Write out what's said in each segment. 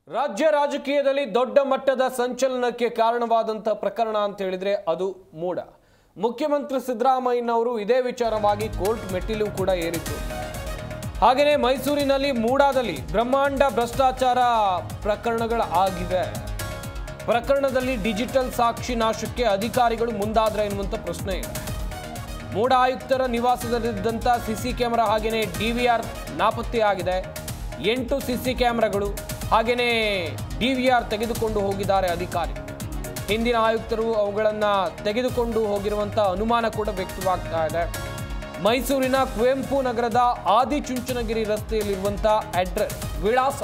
ರಾಜ್ಯ ರಾಜಕೀಯದಲ್ಲಿ ದೊಡ್ಡ ಮಟ್ಟದ ಸಂಚಲನಕ್ಕೆ ಕಾರಣವಾದಂತ ಪ್ರಕರಣ ಅಂತ ಹೇಳಿದ್ರೆ ಅದು ಮೂಡ. ಮುಖ್ಯಮಂತ್ರಿ ಸಿದ್ದರಾಮಯ್ಯನವರು ಇದೇ ವಿಚಾರವಾಗಿ ಕೋರ್ಟ್ ಮೆಟ್ಟಿಲು ಕೂಡ ಏರಿತು. ಹಾಗೆಯೇ ಮೈಸೂರಿನಲ್ಲಿ ಮೂಡಾದಲ್ಲಿ ಬ್ರಹ್ಮಾಂಡ ಭ್ರಷ್ಟಾಚಾರ ಪ್ರಕರಣಗಳಾಗಿವೆ. ಪ್ರಕರಣದಲ್ಲಿ ಡಿಜಿಟಲ್ ಸಾಕ್ಷಿ ನಾಶಕ್ಕೆ ಅಧಿಕಾರಿಗಳು ಮುಂದಾದ್ರೆ ಎನ್ನುವಂತ ಪ್ರಶ್ನೆ ಇದೆ. ಮೂಡ ಆಯುಕ್ತರ ನಿವಾಸದಲ್ಲಿದ್ದಂಥ ಸಿಸಿ ಕ್ಯಾಮೆರಾ ಹಾಗೆಯೇ ಡಿವಿಆರ್ ನಾಪತ್ತೆಯಾಗಿದೆ. 8 ಸಿಸಿ ಕ್ಯಾಮೆರಾಗಳು ಹಾಗೆಯೇ ಡಿವಿಆರ್ ತೆಗೆದುಕೊಂಡು ಹೋಗಿದ್ದಾರೆ ಅಧಿಕಾರಿ. ಹಿಂದಿನ ಆಯುಕ್ತರು ಅವುಗಳನ್ನು ತೆಗೆದುಕೊಂಡು ಹೋಗಿರುವಂಥ ಅನುಮಾನ ಕೂಡ ವ್ಯಕ್ತವಾಗ್ತಾ ಇದೆ. ಮೈಸೂರಿನ ಕುವೆಂಪು ನಗರದ ಆದಿಚುಂಚನಗಿರಿ ರಸ್ತೆಯಲ್ಲಿರುವಂಥ ಅಡ್ರೆಸ್ ವಿಳಾಸ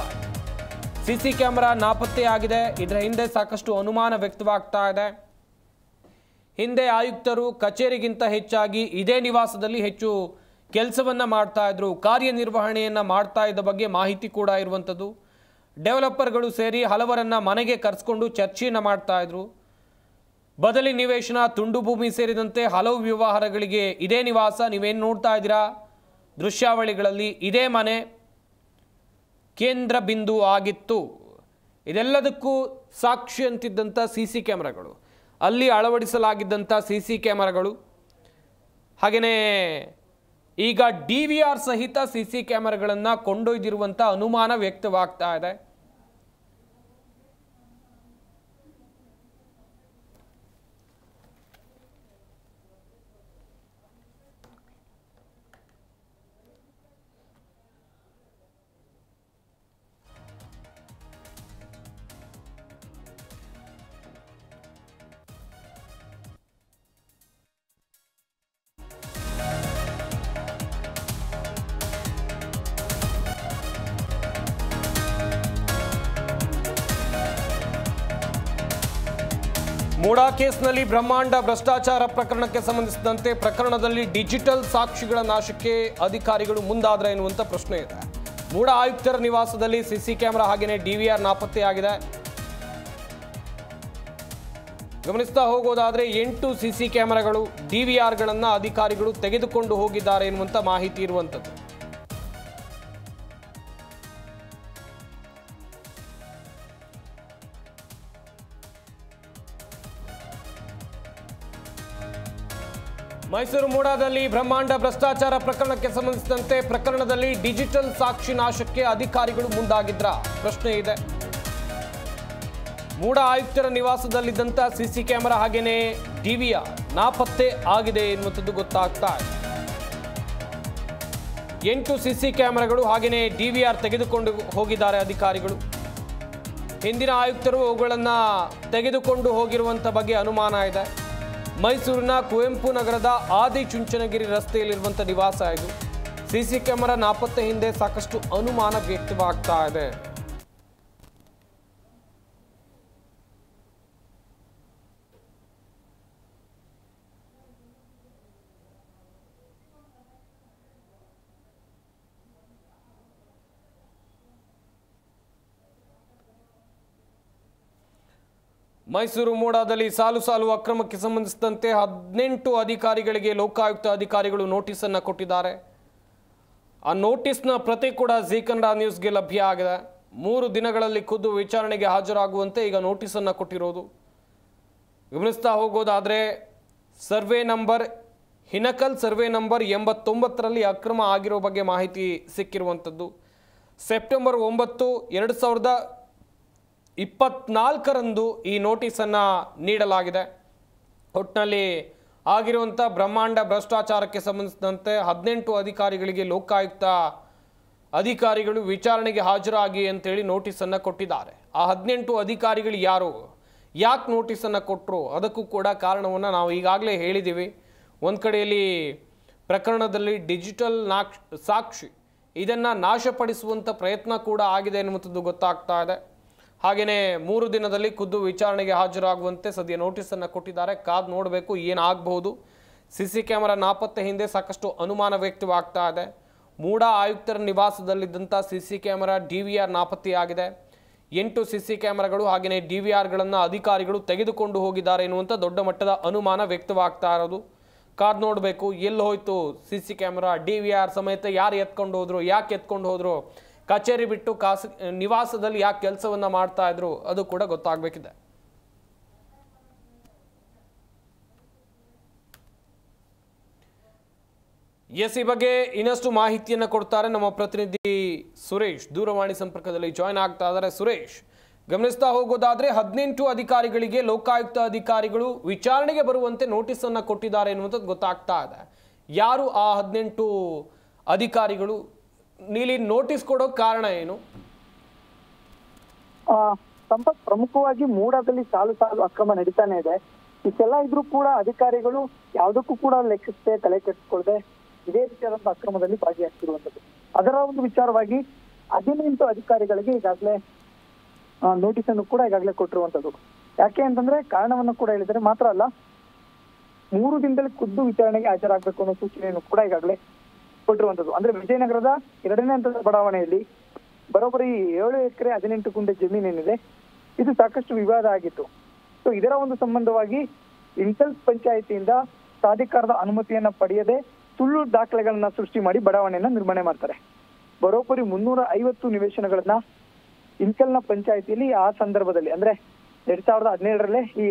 ಸಿಸಿ ಕ್ಯಾಮೆರಾ ನಾಪತ್ತೆಯಾಗಿದೆ. ಇದರ ಹಿಂದೆ ಸಾಕಷ್ಟು ಅನುಮಾನ ವ್ಯಕ್ತವಾಗ್ತಾ ಇದೆ. ಹಿಂದೆ ಆಯುಕ್ತರು ಕಚೇರಿಗಿಂತ ಹೆಚ್ಚಾಗಿ ಇದೇ ನಿವಾಸದಲ್ಲಿ ಹೆಚ್ಚು ಕೆಲಸವನ್ನ ಮಾಡ್ತಾ ಇದ್ರು, ಕಾರ್ಯನಿರ್ವಹಣೆಯನ್ನ ಮಾಡ್ತಾ ಇದ್ದ ಬಗ್ಗೆ ಮಾಹಿತಿ ಕೂಡ ಇರುವಂಥದ್ದು. ಡೆವಲಪರ್ಗಳು ಸೇರಿ ಹಲವರನ್ನ ಮನೆಗೆ ಕರೆಸ್ಕೊಂಡು ಚರ್ಚೆಯನ್ನು ಮಾಡ್ತಾ ಇದ್ರು. ಬದಲಿ ನಿವೇಶನ, ತುಂಡು ಭೂಮಿ ಸೇರಿದಂತೆ ಹಲವು ವ್ಯವಹಾರಗಳಿಗೆ ಇದೇ ನಿವಾಸ. ನೀವೇನು ನೋಡ್ತಾ ಇದ್ದೀರಾ ದೃಶ್ಯಾವಳಿಗಳಲ್ಲಿ, ಇದೇ ಮನೆ ಕೇಂದ್ರ ಬಿಂದು ಆಗಿತ್ತು. ಇದೆಲ್ಲದಕ್ಕೂ ಸಾಕ್ಷಿ ಅಂತಿದ್ದಂಥ ಸಿಸಿ ಕ್ಯಾಮೆರಾಗಳು, ಅಲ್ಲಿ ಅಳವಡಿಸಲಾಗಿದ್ದಂಥ ಸಿಸಿ ಕ್ಯಾಮೆರಾಗಳು, ಹಾಗೆಯೇ ಈಗ ಡಿವಿಆರ್ ಸಹಿತ ಸಿಸಿ ಕ್ಯಾಮೆರಾಗಳನ್ನು ಕೊಂಡೊಯ್ದಿರುವಂಥ ಅನುಮಾನ ವ್ಯಕ್ತವಾಗ್ತಾ ಇದೆ. ಮೂಡಾ ಕೇಸ್ನಲ್ಲಿ ಬ್ರಹ್ಮಾಂಡ ಭ್ರಷ್ಟಾಚಾರ ಪ್ರಕರಣಕ್ಕೆ ಸಂಬಂಧಿಸಿದಂತೆ ಪ್ರಕರಣದಲ್ಲಿ ಡಿಜಿಟಲ್ ಸಾಕ್ಷಿಗಳ ನಾಶಕ್ಕೆ ಅಧಿಕಾರಿಗಳು ಮುಂದಾದ್ರೆ ಎನ್ನುವಂಥ ಪ್ರಶ್ನೆ ಇದೆ. ಮೂಡಾ ಆಯುಕ್ತರ ನಿವಾಸದಲ್ಲಿ ಸಿಸಿ ಕ್ಯಾಮೆರಾ ಹಾಗೆಯೇ ಡಿವಿಆರ್ ನಾಪತ್ತೆಯಾಗಿದೆ. ಗಮನಿಸ್ತಾ ಹೋಗೋದಾದ್ರೆ 8 ಸಿಸಿ ಕ್ಯಾಮೆರಾಗಳು, ಡಿವಿಆರ್ಗಳನ್ನು ಅಧಿಕಾರಿಗಳು ತೆಗೆದುಕೊಂಡು ಹೋಗಿದ್ದಾರೆ ಎನ್ನುವಂಥ ಮಾಹಿತಿ ಇರುವಂಥದ್ದು. ಮೈಸೂರು ಮೂಡಾದಲ್ಲಿ ಬ್ರಹ್ಮಾಂಡ ಭ್ರಷ್ಟಾಚಾರ ಪ್ರಕರಣಕ್ಕೆ ಸಂಬಂಧಿಸಿದಂತೆ ಪ್ರಕರಣದಲ್ಲಿ ಡಿಜಿಟಲ್ ಸಾಕ್ಷಿ ನಾಶಕ್ಕೆ ಅಧಿಕಾರಿಗಳು ಮುಂದಾಗಿದ್ರ ಪ್ರಶ್ನೆ ಇದೆ. ಮೂಡಾ ಆಯುಕ್ತರ ನಿವಾಸದಲ್ಲಿದ್ದಂಥ ಸಿಸಿ ಕ್ಯಾಮೆರಾ ಹಾಗೆಯೇ ಡಿವಿಆರ್ ನಾಪತ್ತೆ ಆಗಿದೆ ಎನ್ನುವಂಥದ್ದು ಗೊತ್ತಾಗ್ತಾ ಇದೆ. 8 ಸಿಸಿ ಕ್ಯಾಮೆರಾಗಳು ಹಾಗೆಯೇ ಡಿವಿಆರ್ ತೆಗೆದುಕೊಂಡು ಹೋಗಿದ್ದಾರೆ ಅಧಿಕಾರಿಗಳು. ಹಿಂದಿನ ಆಯುಕ್ತರು ಅವುಗಳನ್ನು ತೆಗೆದುಕೊಂಡು ಹೋಗಿರುವಂಥ ಬಗ್ಗೆ ಅನುಮಾನ ಇದೆ. ಮೈಸೂರಿನ ಕುವೆಂಪು ನಗರದ ಆದಿಚುಂಚನಗಿರಿ ರಸ್ತೆಯಲ್ಲಿರುವಂಥ ನಿವಾಸ ಇದು. ಸಿಸಿ ಕ್ಯಾಮೆರಾ ನಾಪತ್ತೆ ಹಿಂದೆ ಸಾಕಷ್ಟು ಅನುಮಾನ ವ್ಯಕ್ತವಾಗ್ತಾ ಇದೆ. ಮೈಸೂರು ಮೂಡಾದಲ್ಲಿ ಸಾಲು ಅಕ್ರಮಕ್ಕೆ ಸಂಬಂಧಿಸಿದಂತೆ 18 ಅಧಿಕಾರಿಗಳಿಗೆ ಲೋಕಾಯುಕ್ತ ಅಧಿಕಾರಿಗಳು ನೋಟಿಸ್ ಅನ್ನು ಕೊಟ್ಟಿದ್ದಾರೆ. ಆ ನೋಟಿಸ್ನ ಪ್ರತಿ ಕೂಡ ಜೀ ಕನ್ನಡ ನ್ಯೂಸ್ಗೆ ಲಭ್ಯ ಆಗಿದೆ. 3 ದಿನಗಳಲ್ಲಿ ಖುದ್ದು ವಿಚಾರಣೆಗೆ ಹಾಜರಾಗುವಂತೆ ಈಗ ನೋಟಿಸ್ ಅನ್ನು ಕೊಟ್ಟಿರೋದು. ಗಮನಿಸ್ತಾ ಹೋಗೋದಾದ್ರೆ survey number Hinakal survey number 89ರಲ್ಲಿ ಅಕ್ರಮ ಆಗಿರೋ ಬಗ್ಗೆ ಮಾಹಿತಿ ಸಿಕ್ಕಿರುವಂಥದ್ದು. ಸೆಪ್ಟೆಂಬರ್ 9, 2024ರಂದು ಈ ನೋಟಿಸನ್ನು ನೀಡಲಾಗಿದೆ. ಒಟ್ಟಿನಲ್ಲಿ ಆಗಿರುವಂಥ ಬ್ರಹ್ಮಾಂಡ ಭ್ರಷ್ಟಾಚಾರಕ್ಕೆ ಸಂಬಂಧಿಸಿದಂತೆ 18 ಅಧಿಕಾರಿಗಳಿಗೆ ಲೋಕಾಯುಕ್ತ ಅಧಿಕಾರಿಗಳು ವಿಚಾರಣೆಗೆ ಹಾಜರಾಗಿ ಅಂತೇಳಿ ನೋಟಿಸನ್ನು ಕೊಟ್ಟಿದ್ದಾರೆ. ಆ 18 ಅಧಿಕಾರಿಗಳು ಯಾರು, ಯಾಕೆ ನೋಟಿಸನ್ನು ಕೊಟ್ಟರು, ಅದಕ್ಕೂ ಕೂಡ ಕಾರಣವನ್ನು ನಾವು ಈಗಾಗಲೇ ಹೇಳಿದ್ದೀವಿ. ಒಂದು ಕಡೆಯಲ್ಲಿ ಪ್ರಕರಣದಲ್ಲಿ ಡಿಜಿಟಲ್ ಸಾಕ್ಷಿ ಇದನ್ನು ನಾಶಪಡಿಸುವಂಥ ಪ್ರಯತ್ನ ಕೂಡ ಆಗಿದೆ ಎನ್ನುವಂಥದ್ದು ಗೊತ್ತಾಗ್ತಾ ಇದೆ. ಹಾಗೆಯೇ 3 ದಿನದಲ್ಲಿ ಖುದ್ದು ವಿಚಾರಣೆಗೆ ಹಾಜರಾಗುವಂತೆ ಸದ್ಯ ನೋಟಿಸನ್ನು ಕೊಟ್ಟಿದ್ದಾರೆ. ಕಾದು ನೋಡಬೇಕು ಏನಾಗಬಹುದು. ಸಿಸಿ ಕ್ಯಾಮೆರಾ ನಾಪತ್ತೆ ಹಿಂದೆ ಸಾಕಷ್ಟು ಅನುಮಾನ ವ್ಯಕ್ತವಾಗ್ತಾ ಇದೆ. ಮೂಡಾ ಆಯುಕ್ತರ ನಿವಾಸದಲ್ಲಿದ್ದಂಥ ಸಿಸಿ ಕ್ಯಾಮೆರಾ ಡಿವಿಆರ್ ನಾಪತ್ತೆಯಾಗಿದೆ. 8 ಸಿಸಿ ಕ್ಯಾಮೆರಾಗಳು ಹಾಗೆಯೇ ಡಿವಿಆರ್ಗಳನ್ನು ಅಧಿಕಾರಿಗಳು ತೆಗೆದುಕೊಂಡು ಹೋಗಿದ್ದಾರೆ ಎನ್ನುವಂಥ ದೊಡ್ಡ ಮಟ್ಟದ ಅನುಮಾನ ವ್ಯಕ್ತವಾಗ್ತಾ ಇರೋದು. ಕಾದು ನೋಡಬೇಕು ಎಲ್ಲಿ ಹೋಯ್ತು ಸಿಸಿ ಕ್ಯಾಮೆರಾ, ಡಿವಿಆರ್ ಸಮೇತ ಯಾರು ಎತ್ಕೊಂಡು ಹೋದ್ರು, ಯಾಕೆ ಎತ್ಕೊಂಡು ಹೋದ್ರು, ಕಚೇರಿ ಬಿಟ್ಟು ನಿವಾಸದಲ್ಲಿ ಯಾಕೆ ಕೆಲಸವನ್ನ ಮಾಡ್ತಾ ಇದ್ರು ಅದು ಕೂಡ ಗೊತ್ತಾಗಬೇಕಿದೆ. ಎಸ್, ಈ ಬಗ್ಗೆ ಇನ್ನಷ್ಟು ಮಾಹಿತಿಯನ್ನು ಕೊಡ್ತಾರೆ ನಮ್ಮ ಪ್ರತಿನಿಧಿ ಸುರೇಶ್. ದೂರವಾಣಿ ಸಂಪರ್ಕದಲ್ಲಿ ಜಾಯ್ನ್ ಆಗ್ತಾ ಇದ್ದಾರೆ. ಸುರೇಶ್, ಗಮನಿಸ್ತಾ ಹೋಗೋದಾದ್ರೆ 18 ಅಧಿಕಾರಿಗಳಿಗೆ ಲೋಕಾಯುಕ್ತ ಅಧಿಕಾರಿಗಳು ವಿಚಾರಣೆಗೆ ಬರುವಂತೆ ನೋಟಿಸ್ ಅನ್ನ ಕೊಟ್ಟಿದ್ದಾರೆ ಎನ್ನುವಂಥದ್ದು ಗೊತ್ತಾಗ್ತಾ ಇದೆ. ಯಾರು ಆ 18 ಅಧಿಕಾರಿಗಳು? ನೀಲಿ ನೋಟಿಸ್ ಕೊಡೋ ಕಾರಣ ಏನು? ಸಂಪತ್, ಪ್ರಮುಖವಾಗಿ ಮೂಡಾದಲ್ಲಿ ಸಾಲು ಅಕ್ರಮ ನಡೀತಾನೆ ಇದೆ. ಇಷ್ಟೆಲ್ಲ ಇದ್ರೂ ಕೂಡ ಅಧಿಕಾರಿಗಳು ಯಾವುದಕ್ಕೂ ಕೂಡ ಲೆಕ್ಕಿಸದೆ, ತಲೆ ಕೆಡಿಸಿಕೊಳ್ಳದೆ ಇದೇ ರೀತಿಯಾದಂತ ಅಕ್ರಮದಲ್ಲಿ ಭಾಗಿಯಾಗ್ತಿರುವಂತದ್ದು. ಅದರ ಒಂದು ವಿಚಾರವಾಗಿ 18 ಅಧಿಕಾರಿಗಳಿಗೆ ಈಗಾಗಲೇ ನೋಟಿಸ್ ಅನ್ನು ಕೂಡ ಈಗಾಗಲೇ ಕೊಟ್ಟಿರುವಂತದ್ದು. ಯಾಕೆ ಅಂತಂದ್ರೆ ಕಾರಣವನ್ನು ಕೂಡ ಹೇಳಿದರೆ ಮಾತ್ರ ಅಲ್ಲ, 3 ದಿನದಲ್ಲಿ ಖುದ್ದು ವಿಚಾರಣೆಗೆ ಹಾಜರಾಗಬೇಕು ಅನ್ನೋ ಸೂಚನೆಯನ್ನು ಕೂಡ ಈಗಾಗಲೇ ಕೊಟ್ಟಿರುವಂತದ್ದು. ಅಂದ್ರೆ ವಿಜಯನಗರದ 2ನೇ ಹಂತದ ಬಡಾವಣೆಯಲ್ಲಿ ಬರೋಬ್ಬರಿ 7 ಎಕರೆ 18 ಗುಂಟೆ ಜಮೀನೇನಿದೆ, ಇದು ಸಾಕಷ್ಟು ವಿವಾದ ಆಗಿತ್ತು. ಸೊ ಇದರ ಒಂದು ಸಂಬಂಧವಾಗಿ ಇನ್ಸಲ್ಟ್ ಪಂಚಾಯಿತಿಯಿಂದ ಪ್ರಾಧಿಕಾರದ ಅನುಮತಿಯನ್ನ ಪಡೆಯದೆ ಸುಳ್ಳು ದಾಖಲೆಗಳನ್ನ ಸೃಷ್ಟಿ ಮಾಡಿ ಬಡಾವಣೆಯನ್ನ ನಿರ್ಮಾಣ ಮಾಡ್ತಾರೆ. ಬರೋಬ್ಬರಿ 350 ನಿವೇಶನಗಳನ್ನ ಇನ್ಕಲ್ನ ಪಂಚಾಯಿತಿಯಲ್ಲಿ ಆ ಸಂದರ್ಭದಲ್ಲಿ ಅಂದ್ರೆ 2017ರಲ್ಲೇ ಈ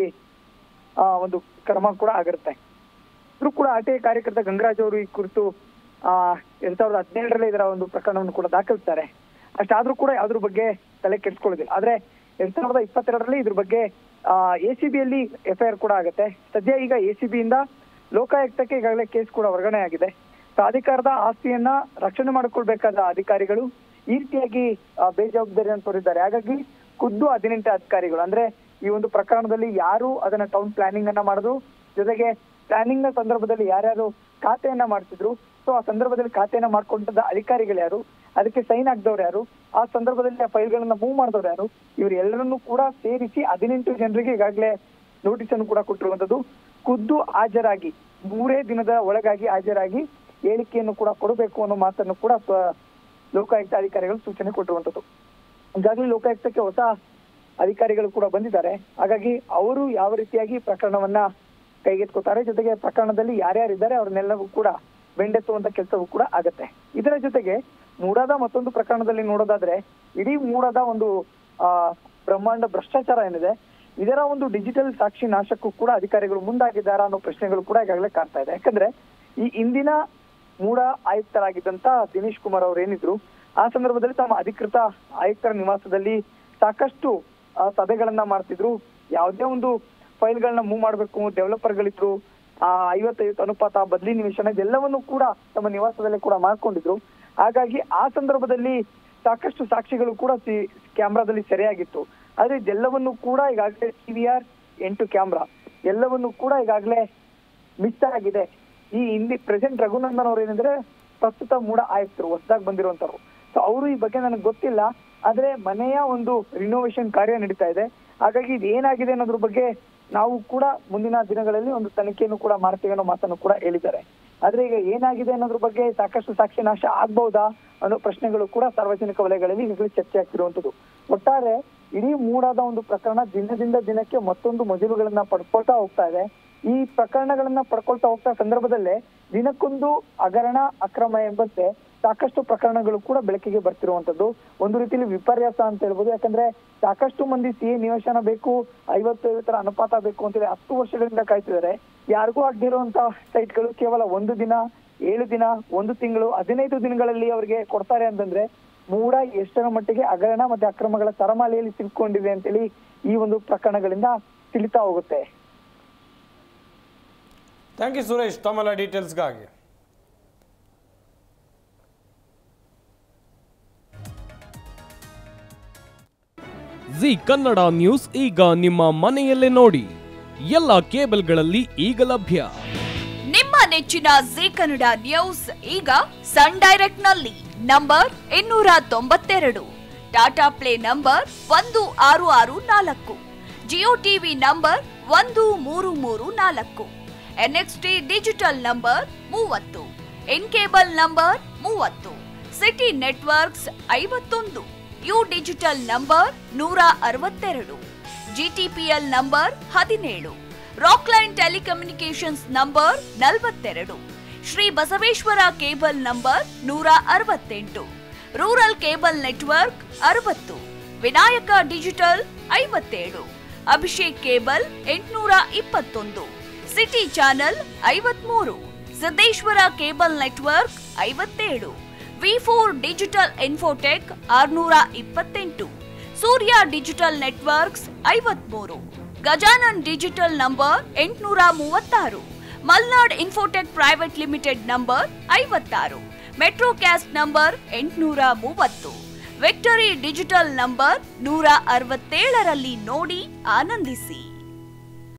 ಒಂದು ಕ್ರಮ ಕೂಡ ಆಗಿರುತ್ತೆ. ಇದ್ರೂ ಕೂಡ ಆರ್ಟಿಐ ಕಾರ್ಯಕರ್ತ ಗಂಗರಾಜ್ ಅವರು ಈ ಕುರಿತು 2017ರಲ್ಲೇ ಇದರ ಒಂದು ಪ್ರಕರಣವನ್ನು ಕೂಡ ದಾಖಲಿಸ್ತಾರೆ. ಅಷ್ಟಾದ್ರೂ ಕೂಡ ಯಾವ್ದ್ರ ಬಗ್ಗೆ ತಲೆ ಕೆಡಿಸ್ಕೊಳ್ಳೋದಿಲ್ಲ. ಆದ್ರೆ 2022ರಲ್ಲಿ ಇದ್ರ ಬಗ್ಗೆ ACBಯಲ್ಲಿ FIR ಕೂಡ ಆಗುತ್ತೆ. ಸದ್ಯ ಈಗ ACBಯಿಂದ ಲೋಕಾಯುಕ್ತಕ್ಕೆ ಈಗಾಗಲೇ ಕೇಸ್ ಕೂಡ ವರ್ಗಾವಣೆ ಆಗಿದೆ. ಪ್ರಾಧಿಕಾರದ ಆಸ್ತಿಯನ್ನ ರಕ್ಷಣೆ ಮಾಡಿಕೊಳ್ಬೇಕಾದ ಅಧಿಕಾರಿಗಳು ಈ ರೀತಿಯಾಗಿ ಬೇಜವಾಬ್ದಾರಿಯನ್ನು ತೋರಿದ್ದಾರೆ. ಹಾಗಾಗಿ ಖುದ್ದು 18 ಅಧಿಕಾರಿಗಳು ಅಂದ್ರೆ ಈ ಒಂದು ಪ್ರಕರಣದಲ್ಲಿ ಯಾರು ಅದನ್ನ ಟೌನ್ ಪ್ಲಾನಿಂಗ್ ಅನ್ನ ಮಾಡಿದ್ರು, ಜೊತೆಗೆ ಪ್ಲಾನಿಂಗ್ ನ ಸಂದರ್ಭದಲ್ಲಿ ಯಾರ್ಯಾರು ಖಾತೆಯನ್ನ ಮಾಡ್ತಿದ್ರು, ಸೊ ಆ ಸಂದರ್ಭದಲ್ಲಿ ಖಾತೆಯನ್ನ ಮಾಡ್ಕೊಂಡಂತ ಅಧಿಕಾರಿಗಳು ಯಾರು, ಅದಕ್ಕೆ ಸೈನ್ ಹಾಕ್ದವ್ರು ಯಾರು, ಆ ಸಂದರ್ಭದಲ್ಲಿ ಆ ಫೈಲ್ಗಳನ್ನ ಮೂವ್ ಮಾಡಿದವ್ರು ಯಾರು, ಇವ್ರು ಎಲ್ಲರನ್ನೂ ಕೂಡ ಸೇರಿಸಿ 18 ಜನರಿಗೆ ಈಗಾಗಲೇ ನೋಟಿಸ್ ಅನ್ನು ಕೂಡ ಕೊಟ್ಟಿರುವಂತದ್ದು. ಖುದ್ದು ಹಾಜರಾಗಿ 3 ದಿನದ ಒಳಗಾಗಿ ಹಾಜರಾಗಿ ಹೇಳಿಕೆಯನ್ನು ಕೂಡ ಕೊಡಬೇಕು ಅನ್ನೋ ಮಾತನ್ನು ಕೂಡ ಲೋಕಾಯುಕ್ತ ಅಧಿಕಾರಿಗಳು ಸೂಚನೆ ಕೊಟ್ಟಿರುವಂತದ್ದು. ಈಗಾಗಲೇ ಲೋಕಾಯುಕ್ತಕ್ಕೆ ಹೊಸ ಅಧಿಕಾರಿಗಳು ಕೂಡ ಬಂದಿದ್ದಾರೆ. ಹಾಗಾಗಿ ಅವರು ಯಾವ ರೀತಿಯಾಗಿ ಪ್ರಕರಣವನ್ನ ಕೈಗೆತ್ಕೋತಾರೆ, ಜೊತೆಗೆ ಪ್ರಕರಣದಲ್ಲಿ ಯಾರ್ಯಾರಿದ್ದಾರೆ ಅವ್ರನ್ನೆಲ್ಲವೂ ಕೂಡ ಬೆಂಡೆತ್ತುವಂತ ಕೆಲಸವೂ ಕೂಡ ಆಗತ್ತೆ. ಇದರ ಜೊತೆಗೆ ಮೂಡಾದ ಮತ್ತೊಂದು ಪ್ರಕರಣದಲ್ಲಿ ನೋಡೋದಾದ್ರೆ ಇಡೀ ಮೂಡಾದ ಒಂದು ಬ್ರಹ್ಮಾಂಡ ಭ್ರಷ್ಟಾಚಾರ ಏನಿದೆ, ಇದರ ಒಂದು ಡಿಜಿಟಲ್ ಸಾಕ್ಷಿ ನಾಶಕ್ಕೂ ಕೂಡ ಅಧಿಕಾರಿಗಳು ಮುಂದಾಗಿದ್ದಾರಾ ಅನ್ನೋ ಪ್ರಶ್ನೆಗಳು ಕೂಡ ಈಗಾಗಲೇ ಕಾಡ್ತಾ ಇದೆ. ಯಾಕಂದ್ರೆ ಈ ಇಂದಿನ ಮೂಡ ಆಯುಕ್ತರಾಗಿದ್ದಂತ ದಿನೇಶ್ ಕುಮಾರ್ ಅವರು ಏನಿದ್ರು, ಆ ಸಂದರ್ಭದಲ್ಲಿ ತಮ್ಮ ಅಧಿಕೃತ ಆಯುಕ್ತರ ನಿವಾಸದಲ್ಲಿ ಸಾಕಷ್ಟು ಸಭೆಗಳನ್ನ ಮಾಡ್ತಿದ್ರು. ಯಾವುದೇ ಒಂದು ಫೈಲ್ಗಳನ್ನ ಮೂವ್ ಮಾಡ್ಬೇಕು, ಡೆವಲಪರ್ಗಳಿದ್ರು, 50-50 ಅನುಪಾತ, ಬದಲಿ ನಿವೇಶನ ಇದೆಲ್ಲವನ್ನು ಕೂಡ ತಮ್ಮ ನಿವಾಸದಲ್ಲೇ ಕೂಡ ಮಾಡ್ಕೊಂಡಿದ್ರು. ಹಾಗಾಗಿ ಆ ಸಂದರ್ಭದಲ್ಲಿ ಸಾಕಷ್ಟು ಸಾಕ್ಷಿಗಳು ಕೂಡ ಕ್ಯಾಮ್ರಾದಲ್ಲಿ ಸೆರೆಯಾಗಿತ್ತು. ಆದ್ರೆ ಇದೆಲ್ಲವನ್ನು ಕೂಡ ಈಗಾಗಲೇ CVR 8 ಕ್ಯಾಮ್ರಾ ಎಲ್ಲವನ್ನು ಕೂಡ ಈಗಾಗಲೇ ಮಿಸ್ ಆಗಿದೆ. ಈ ಹಿಂದಿ ಪ್ರೆಸಿಡೆಂಟ್ ರಘುನಂದನ್ ಅವ್ರು ಏನಂದ್ರೆ ಪ್ರಸ್ತುತ ಮೂಡ ಆಯುಕ್ತರು, ಹೊಸದಾಗಿ ಬಂದಿರುವಂತವ್ರು. ಸೊ ಅವರು ಈ ಬಗ್ಗೆ ನನಗೆ ಗೊತ್ತಿಲ್ಲ, ಆದ್ರೆ ಮನೆಯ ಒಂದು ರಿನೋವೇಷನ್ ಕಾರ್ಯ ನಡೀತಾ ಇದೆ. ಹಾಗಾಗಿ ಇದು ಏನಾಗಿದೆ ಅನ್ನೋದ್ರ ಬಗ್ಗೆ ನಾವು ಕೂಡ ಮುಂದಿನ ದಿನಗಳಲ್ಲಿ ಒಂದು ತನಿಖೆಯನ್ನು ಕೂಡ ಮಾಡ್ತೀವಿ ಅನ್ನೋ ಮಾತನ್ನು ಕೂಡ ಹೇಳಿದ್ದಾರೆ. ಆದ್ರೆ ಈಗ ಏನಾಗಿದೆ ಅನ್ನೋದ್ರ ಬಗ್ಗೆ ಸಾಕಷ್ಟು ಸಾಕ್ಷಿ ನಾಶ ಆಗ್ಬಹುದಾ ಅನ್ನೋ ಪ್ರಶ್ನೆಗಳು ಕೂಡ ಸಾರ್ವಜನಿಕ ವಲಯಗಳಲ್ಲಿ ಈಗಾಗಲೇ ಚರ್ಚೆ ಆಗ್ತಿರುವಂತದ್ದು. ಒಟ್ಟಾರೆ ಇಡೀ ಮೂಡಾದ ಒಂದು ಪ್ರಕರಣ ದಿನದಿಂದ ದಿನಕ್ಕೆ ಮತ್ತೊಂದು ಮಜಲುಗಳನ್ನ ಪಡ್ಕೊಳ್ತಾ ಹೋಗ್ತಾ ಇದೆ. ಈ ಪ್ರಕರಣಗಳನ್ನ ಪಡ್ಕೊಳ್ತಾ ಹೋಗ್ತಾ ಸಂದರ್ಭದಲ್ಲೇ ದಿನಕ್ಕೊಂದು ಹಗರಣ, ಅಕ್ರಮ ಎಂಬಂತೆ ಸಾಕಷ್ಟು ಪ್ರಕರಣಗಳು ಕೂಡ ಬೆಳಕಿಗೆ ಬರ್ತಿರುವಂತದ್ದು. ಒಂದು ರೀತಿಯಲ್ಲಿ ವಿಪರ್ಯಾಸ ಅಂತ ಹೇಳ್ಬೋದು. ಯಾಕಂದ್ರೆ ಸಾಕಷ್ಟು ಮಂದಿ CA ನಿವೇಶನ ಬೇಕು, 50-50 ಅನುಪಾತ ಬೇಕು ಅಂತೇಳಿ 10 ವರ್ಷಗಳಿಂದ ಕಾಯ್ತಿದ್ದಾರೆ. ಯಾರಿಗೂ ಆಗದಿರುವಂತ ಸೈಟ್ಗಳು ಕೇವಲ 1 ದಿನ, 7 ದಿನ, 1 ತಿಂಗಳು, 15 ದಿನಗಳಲ್ಲಿ ಅವರಿಗೆ ಕೊಡ್ತಾರೆ ಅಂತಂದ್ರೆ ಮೂಡ ಎಷ್ಟರ ಮಟ್ಟಿಗೆ ಹಗರಣ ಮತ್ತೆ ಅಕ್ರಮಗಳ ಸರಮಾಲೆಯಲ್ಲಿ ಸಿಕ್ಕೊಂಡಿದೆ ಅಂತೇಳಿ ಈ ಒಂದು ಪ್ರಕರಣಗಳಿಂದ ತಿಳಿತಾ ಹೋಗುತ್ತೆ. ಥ್ಯಾಂಕ್ ಯು ಸುರೇಶ್, ತಮ್ಮೆಲ್ಲ ಡೀಟೇಲ್ಸ್ಗಾಗಿ. ಜಿ ಕನ್ನಡ ನ್ಯೂಸ್ ಈಗ ನಿಮ್ಮ ಮನೆಯಲ್ಲೇ ನೋಡಿ. ಎಲ್ಲ ಕೇಬಲ್ಗಳಲ್ಲಿ ಈಗ ಲಭ್ಯ. ನಿಮ್ಮ ನೆಚ್ಚಿನ ಜಿ ಕನ್ನಡ ನ್ಯೂಸ್ ಈಗ ಸನ್ ಡೈರೆಕ್ಟ್ ನಲ್ಲಿ number 292, Tata play number 1664, Jio TV number 1334, NXT digital number 30, in cable number 30, city networks 51, U digital number 162, GTPL number 17, Rockline telecommunications number 42, Shri Basaveshwara cable number 168, rural cable network 60, Vinayaka digital 57, Abhishek cable 821, city channel 53, Siddeshwara cable network 57, V4 digital Infotech 628, Surya digital networks 53, Gajanan digital number 836, Malnad infotech private limited number 56, Metrocast number 830, Victory Digital number 167ರಲ್ಲಿ ನೋಡಿ ಆನಂದಿಸಿ.